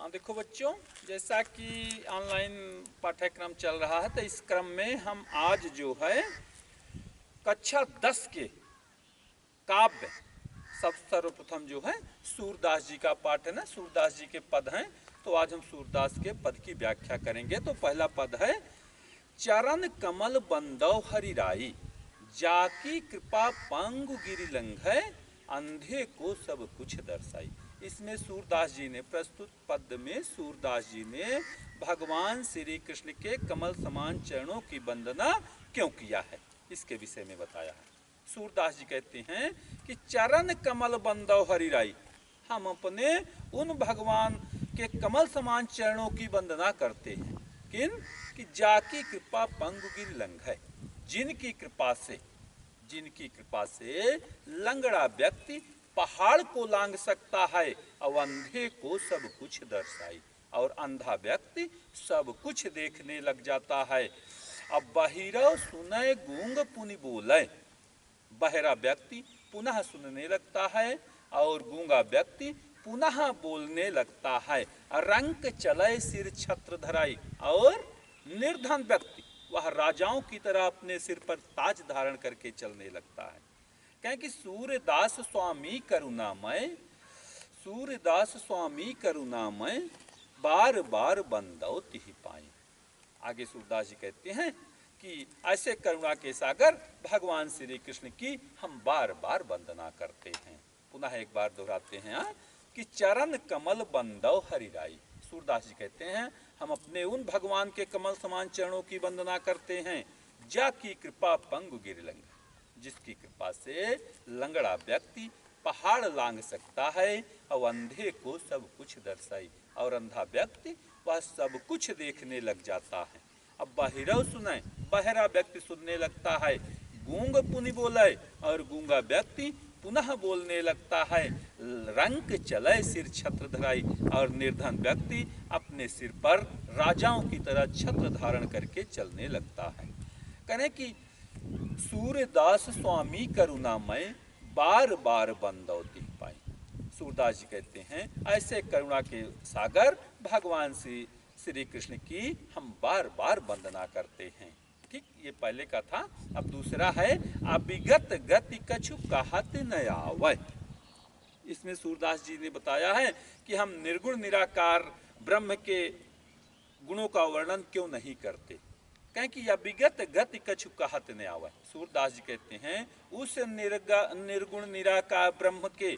देखो बच्चों, जैसा कि ऑनलाइन पाठ्यक्रम चल रहा है तो इस क्रम में हम आज जो है कक्षा 10 के काव्य सब सर्वप्रथम जो है सूरदास जी का पाठ है ना। सूरदास जी के पद हैं, तो आज हम सूरदास के पद की व्याख्या करेंगे। तो पहला पद है, चरण कमल बंदौ हरि राई, जाकी कृपा पंगु गिरि लंघै, अंधे को सब कुछ दर्शाई। इसमें सूरदास जी ने प्रस्तुत पद में सूरदास जी ने भगवान श्री कृष्ण के कमल समान चरणों की वंदना क्यों किया है, इसके विषय में बताया है। सूरदास जी कहते हैं कि चरण कमल बंदौ हरि राई, हम अपने उन भगवान के कमल समान चरणों की वंदना करते हैं। किन कि जाकी कृपा पंगु गिरि लंघै, जिनकी कृपा से लंगड़ा व्यक्ति पहाड़ को लांघ सकता है और अंधे को सब कुछ दर्शाई, और अंधा व्यक्ति सब कुछ देखने लग जाता है। अब बहिरव सुनय गूंग पुनि बोले, बहरा व्यक्ति पुनः सुनने लगता है और गूंगा व्यक्ति पुनः बोलने लगता है। रंक चले सिर छत्र धराई, और निर्धन व्यक्ति वह राजाओं की तरह अपने सिर पर ताज धारण करके चलने लगता है। कहें कि सूरदास स्वामी करुणामय बार बार बंदौ तिहि पाई। आगे सूरदास जी कहते हैं कि ऐसे करुणा के सागर भगवान श्री कृष्ण की हम बार बार वंदना करते हैं। पुनः एक बार दोहराते हैं कि चरण कमल बंदौ हरि राई। सूरदास जी कहते हैं हम अपने उन भगवान के कमल समान चरणों की वंदना करते हैं। जाकी कृपा पंगु गिरि लंघै, जिसकी कृपा से लंगड़ा व्यक्ति पहाड़ लांघ सकता है और अंधे को सब कुछ दर्शाई, और अंधा व्यक्ति वह सब कुछ देखने लग जाता है। अब बहिरव सुने, बहरा व्यक्ति सुनने लगता है। गूंग पुनि बोले, और गूंगा व्यक्ति पुनः बोलने लगता है। रंक चले सिर छत्र धराई, और निर्धन व्यक्ति अपने सिर पर राजाओं की तरह छत्र धारण करके चलने लगता है। कहें कि सूरदास स्वामी करुणामय बार बार बंदौ तिहि पाई। सूरदास जी कहते हैं ऐसे करुणा के सागर भगवान श्री कृष्ण की हम बार बार वंदना करते हैं। ठीक, ये पहले का था। अब दूसरा है, अविगत गति कछु कहत न आवै। इसमें सूरदास जी ने बताया है कि हम निर्गुण निराकार ब्रह्म के गुणों का वर्णन क्यों नहीं करते। कहें कि अविगत गति कछु कहत न आवै। सूरदास जी कहते हैं उस निर्गुण निराकार ब्रह्म के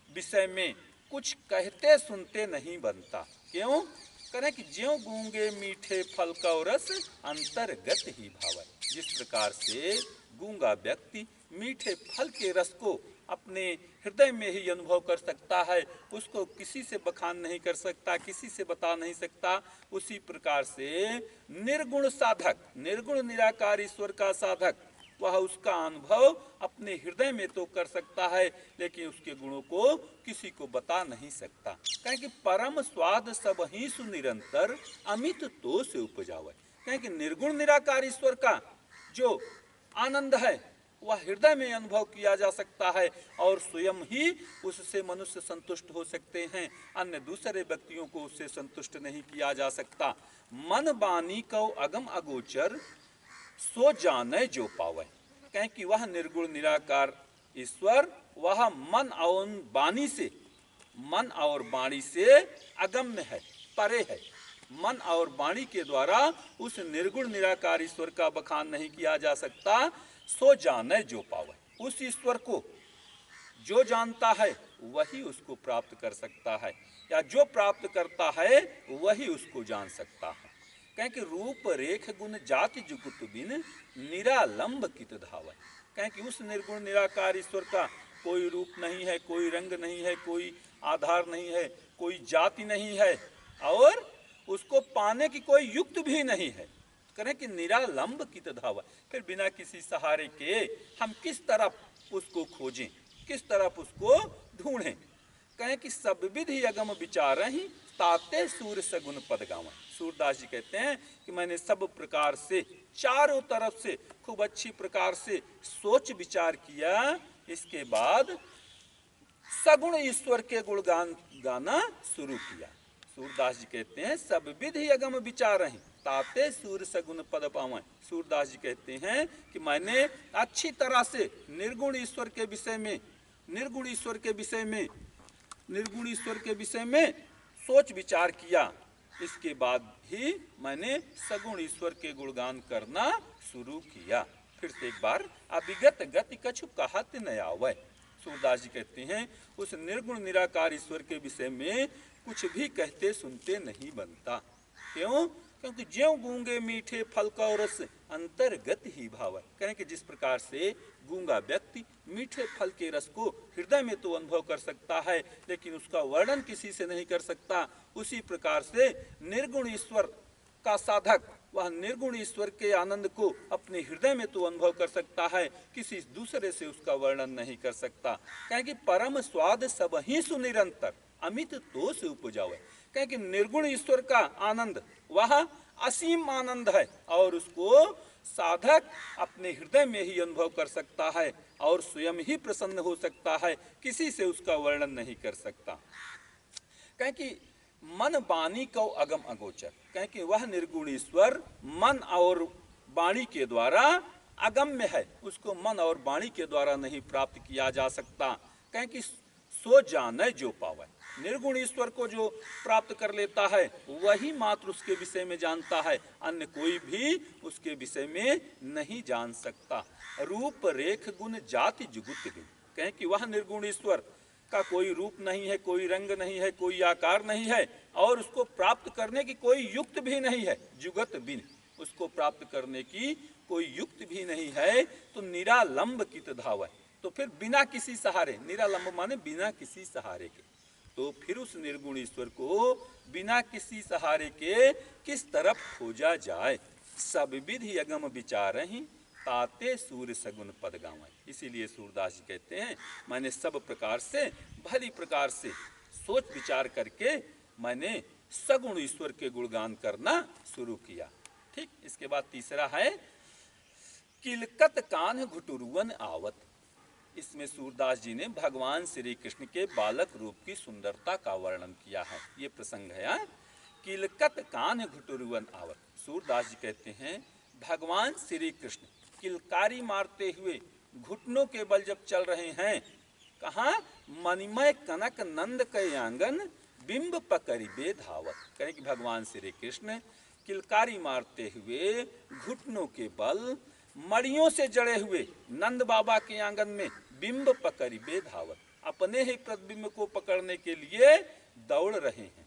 विषय में कुछ कहते सुनते नहीं बनता। क्यों? करें कि ज्यों गूंगे मीठे फल का रस अंतर्गत ही भावै। जिस प्रकार से गूंगा व्यक्ति मीठे फल के रस को अपने हृदय में ही अनुभव कर सकता है, उसको किसी से बखान नहीं कर सकता, किसी से बता नहीं सकता, उसी प्रकार से निर्गुण साधक, निर्गुण निराकार ईश्वर का साधक, वह उसका अनुभव अपने हृदय में तो कर सकता है, लेकिन उसके गुणों को किसी को बता नहीं सकता। कहें कि परम स्वाद सब ही सुनिरंतर अमित तो से उपजावे। कहें कि निर्गुण निराकार ईश्वर का जो आनंद है वह हृदय में अनुभव किया जा सकता है, और स्वयं ही उससे मनुष्य संतुष्ट हो सकते हैं। अन्य दूसरे व्यक्तियों को उससे संतुष्ट नहीं किया जा सकता। मन बानी को अगम अगोचर सो जाने जो पावे। कहें कि वह निर्गुण निराकार ईश्वर वह मन और वाणी से अगम्य है, परे है। मन और वाणी के द्वारा उस निर्गुण निराकार ईश्वर का बखान नहीं किया जा सकता। सो जाने जो पावे, उस ईश्वर को जो जानता है वही उसको प्राप्त कर सकता है, या जो प्राप्त करता है वही उसको जान सकता है। कहें कि रूप रेख गुण जाति जुगुत बिन निरालंब कित धावै। कहें कि उस निर्गुण निराकार ईश्वर का कोई रूप नहीं है, कोई रंग नहीं है, कोई आधार नहीं है, कोई जाति नहीं है, और उसको पाने की कोई युक्त भी नहीं है। करें कि निरालंब कित धावै, फिर बिना किसी सहारे के हम किस तरफ उसको खोजें, किस तरफ उसको ढूंढें। कहें कि सब विधि अगम विचार ही ताते सूर्य सगुन पद गावें। सूरदास जी कहते हैं कि मैंने सब प्रकार से, चारों तरफ से खूब अच्छी प्रकार से सोच विचार किया, इसके बाद सगुण ईश्वर के गुणगान गाना शुरू किया। सूरदास जी कहते हैं सब विधि अगम विचार रही ताते सूर सगुन पद पावे। सूरदास जी कहते हैं कि मैंने अच्छी तरह से निर्गुण ईश्वर के विषय में, निर्गुण ईश्वर के विषय में, निर्गुण ईश्वर के विषय में सोच विचार किया। इसके बाद ही मैंने सगुण ईश्वर के गुणगान करना शुरू किया। फिर से एक बार अविगत गति कछु कहत न आवे। सूरदास जी कहते हैं उस निर्गुण निराकार ईश्वर के विषय में कुछ भी कहते सुनते नहीं बनता। क्यों? क्योंकि ज्यों गूंगे मीठे फल का रस अंतर्गत ही भाव है। कहें कि जिस प्रकार से गूंगा व्यक्ति मीठे फल के रस को हृदय में तो अनुभव कर सकता है लेकिन उसका वर्णन किसी से नहीं कर सकता, उसी प्रकार से निर्गुण ईश्वर का साधक वह निर्गुण ईश्वर के आनंद को अपने हृदय में तो अनुभव कर सकता है, किसी दूसरे से उसका वर्णन नहीं कर सकता। कहें कि परम स्वाद सब ही सुनिरंतर अमित तो से उपजावे। कहें कि निर्गुण ईश्वर का आनंद वह असीम आनंद है और उसको साधक अपने हृदय में ही अनुभव कर सकता है और स्वयं ही प्रसन्न हो सकता है, किसी से उसका वर्णन नहीं कर सकता। कहें कि मन वाणी को अगम अगोचर। कहें कि वह निर्गुण ईश्वर मन और वाणी के द्वारा अगम्य है, उसको मन और वाणी के द्वारा नहीं प्राप्त किया जा सकता। कहें कि सो जाने जो पावे। निर्गुण ईश्वर को जो प्राप्त कर लेता है वही मात्र उसके विषय में जानता है, अन्य कोई भी उसके विषय में नहीं जान सकता। रूप रेख गुण जाति जुगुत गुण। कहें कि वह निर्गुण ईश्वर का कोई रूप नहीं है, कोई रंग नहीं है, कोई आकार नहीं है और उसको प्राप्त करने की कोई युक्त भी नहीं है। जुगत बिन, उसको प्राप्त करने की कोई युक्त भी नहीं है। तो निरालंब कित धावै। तो फिर बिना किसी सहारे, निरालंब माने बिना किसी सहारे के, तो फिर उस निर्गुण ईश्वर को बिना किसी सहारे के किस तरफ खोजा जाए। सब विधि अगम विचार ही ताते सूर्य सगुन पद गावे। इसीलिए सूरदास जी कहते हैं मैंने सब प्रकार से भली प्रकार से सोच विचार करके मैंने सगुण ईश्वर के गुणगान करना शुरू किया। ठीक, इसके बाद तीसरा है किलकत कान घुटुरुवन आवत। इसमें सूरदास जी ने भगवान श्री कृष्ण के बालक रूप की सुंदरता का वर्णन किया है। ये प्रसंग है किलकत कान घुटुरुवन आवत। सूरदास जी कहते हैं भगवान श्री कृष्ण किलकारी मारते हुए घुटनों के बल जब चल रहे हैं, कहाँ? मणिमय कनक नंद के आंगन बिंब पकड़िबे धावत। कहें कि भगवान श्री कृष्ण किलकारी मारते हुए घुटनों के बल मड़ियों से जड़े हुए नंद बाबा के आंगन में बिंब पकड़िबे धावत, अपने ही प्रतिबिंब को पकड़ने के लिए दौड़ रहे हैं।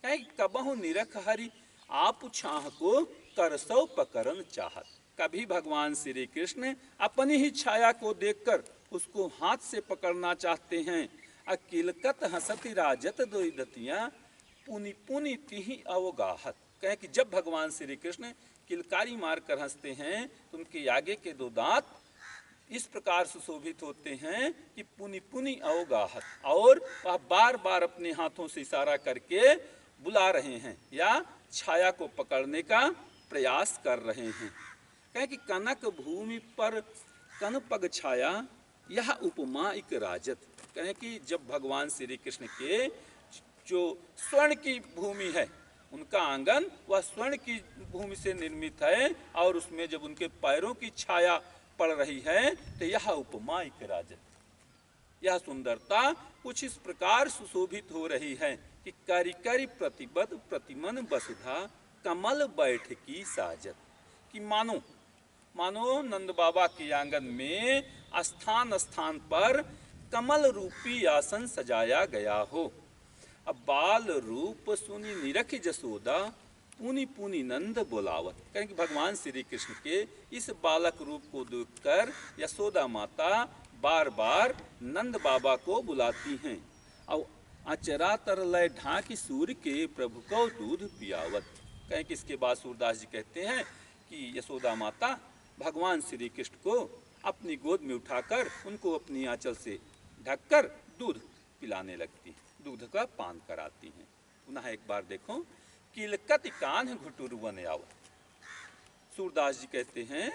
कहें कबहु निरख हरि आप छाह को करसौ पकड़न चाहत। कभी भगवान श्री कृष्ण अपनी ही छाया को देखकर उसको हाथ से पकड़ना चाहते हैं। अकिलकत हंसती राजत दो दतियां पुनि पुनि तिहि अवगाहत। कहें कि जब भगवान श्री कृष्ण किलकारी मारकर हंसते हैं तो उनके आगे के दो दांत इस प्रकार सुशोभित होते हैं कि पुनि पुनि अवगाहत, और वह बार बार अपने हाथों से इशारा करके बुला रहे हैं या छाया को पकड़ने का प्रयास कर रहे हैं। कहें कि कनक भूमि पर कन पग छाया यह उपमा एक राजत। कहें कि जब भगवान श्री कृष्ण के जो स्वर्ण की भूमि है उनका आंगन वह स्वर्ण की भूमि से निर्मित है और उसमें जब उनके पैरों की छाया पड़ रही है तो यह उपमा एक राजत, यह सुंदरता कुछ इस प्रकार सुशोभित हो रही है कि करी करी प्रतिबद्ध प्रतिमन वसुधा कमल बैठ की साजत। कि मानो मानो नंद बाबा के आंगन में स्थान स्थान पर कमल रूपी आसन सजाया गया हो। अब बाल रूप सुनी निरख जसोदा पुनि पुनि नंद बोलावत। कहें कि भगवान श्री कृष्ण के इस बालक रूप को देखकर यशोदा माता बार बार नंद बाबा को बुलाती हैं और अचरा तरलय ढाकी सूर्य के प्रभु को दूध पियावत। कहें कि इसके बाद सूरदास जी कहते हैं कि यशोदा माता भगवान श्री कृष्ण को अपनी गोद में उठाकर उनको अपनी आंचल से ढककर दूध पिलाने लगती, दूध का पान कराती हैं। पुनः एक बार देखो किलकत कान घुटुरुवन आवत। सूरदास जी कहते हैं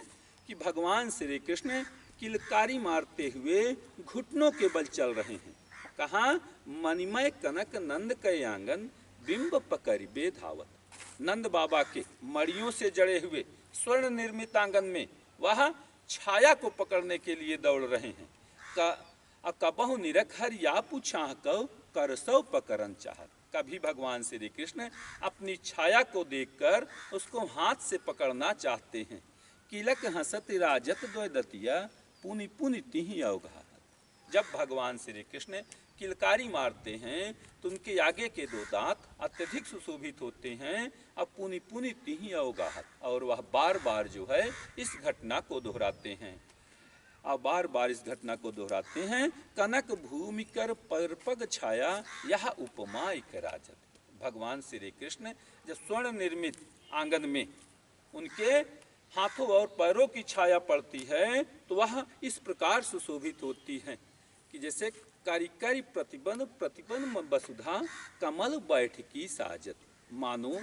कि भगवान श्री कृष्ण किलकारी मारते हुए घुटनों के बल चल रहे हैं। कहाँ? मणिमय कनक नंद के आंगन बिंब पकड़िबे धावत। नंद बाबा के मड़ियों से जड़े हुए स्वर्ण निर्मित आंगन में वह छाया को पकड़ने के लिए दौड़ रहे हैं। कबहु निरख हरिया पूछा कौ करसौ पकड़न चाहत। कभी भगवान श्री कृष्ण अपनी छाया को देखकर उसको हाथ से पकड़ना चाहते हैं। किलक हंसत राजत द्वैदतिया पुनि पुनि तिहि अवघात। जब भगवान श्री कृष्ण किलकारी मारते हैं तो उनके आगे के दो दांत अत्यधिक सुशोभित होते हैं। अब पुनि पुनि तिहि अवगाहत, और वह बार बार जो है इस घटना को दोहराते हैं। अब बार बार इस घटना को दोहराते हैं। कनक भूमि कर परपग छाया यह उपमा एक राजत। भगवान श्री कृष्ण जब स्वर्ण निर्मित आंगन में उनके हाथों और पैरों की छाया पड़ती है तो वह इस प्रकार सुशोभित होती है कि जैसे कारिकारी प्रतिबंध वसुधा कमल बैठ की साजत। मानो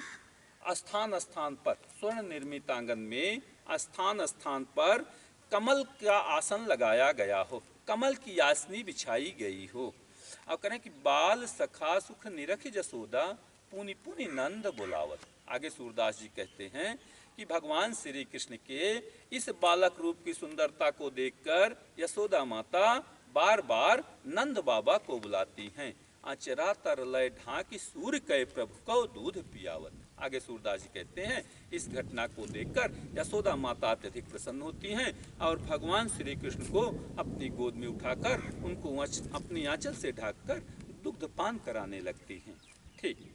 स्थान स्थान पर स्वर्ण निर्मित आंगन में स्थान स्थान पर कमल का आसन लगाया गया हो, कमल की आसनी बिछाई गई हो। अब करें कि बाल सखा सुख निरख जसोदा पुनि पुनि नंद बुलावत। आगे सूरदास जी कहते हैं कि भगवान श्री कृष्ण के इस बालक रूप की सुंदरता को देखकर यशोदा माता बार बार नंद बाबा को बुलाती हैं। आचरा तर लय ढाकी सूर्य कय प्रभु को दूध पियावत। आगे सूरदास जी कहते हैं इस घटना को देखकर यशोदा माता अत्यधिक प्रसन्न होती हैं और भगवान श्री कृष्ण को अपनी गोद में उठाकर उनको अपनी आंचल से ढककर दुग्धपान कराने लगती हैं। ठीक।